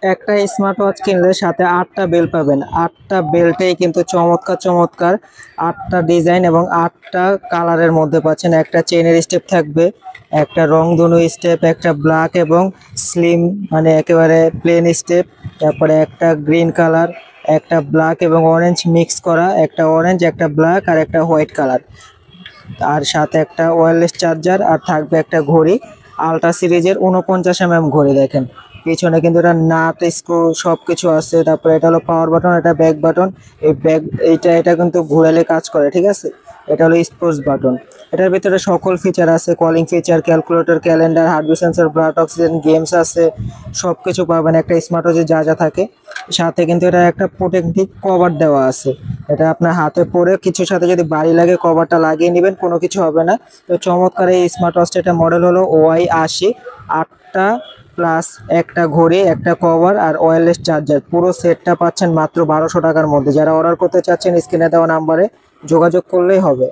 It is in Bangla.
একটা স্মার্ট ওয়াচ কিনলে সাথে 8টা বেল পাবেন। 8টা বেলটাই কিন্তু চমৎকার চমৎকার, 8টা ডিজাইন এবং 8টা কালারের মধ্যে পাচ্ছেন। একটা চেনের স্টেপ থাকবে, একটা রংধনু স্টেপ, একটা ব্ল্যাক এবং স্লিম মানে একেবারে প্লেন স্টেপ, তারপরে একটা গ্রিন কালার, একটা ব্ল্যাক এবং অরেঞ্জ মিক্স করা, একটা অরেঞ্জ, একটা ব্ল্যাক আর একটা হোয়াইট কালার, আর সাথে একটা ওয়্যারলেস চার্জার, আর থাকবে একটা ঘড়ি, আলট্রা সিরিজের 49 ঘড়ি। দেখেন পিছনে কিন্তু এটা নাট স্ক্রু সবকিছু আছে। তারপরে এটা হলো পাওয়ার বাটন, এটা ব্যাক বাটন। এই ব্যাক এটা কিন্তু ঘোরালে কাজ করে, ঠিক আছে। এটা হলো স্পোর্টস বাটন। এটার ভিতরে সকল ফিচার আছে, calling feature, calculator, calendar, heartbeat sensor, blood oxygen, games আছে, সবকিছু পাবেন একটা স্মার্ট ওয়াচে যা যা থাকে। সাথে কিন্তু এটা একটা প্রোটেক্টিভ কভার দেওয়া আছে। এটা আপনার হাতে পরে কিছুর সাথে যদি বাড়ি লাগে কভারটা লাগিয়ে নেবেন, কোনো কিছু হবে না। তো চমৎকার এই স্মার্ট ওয়াচটা, এটা মডেল হলো OY80। 8টা প্লাস একটা ঘড়ি, একটা কভার আর ওয়্যারলেস চার্জার, পুরো সেটটা পাচ্ছেন মাত্র 1200 টাকার মধ্যে। যারা অর্ডার করতে চাচ্ছেন স্ক্রিনে দেওয়া নাম্বারে যোগাযোগ করলেই হবে।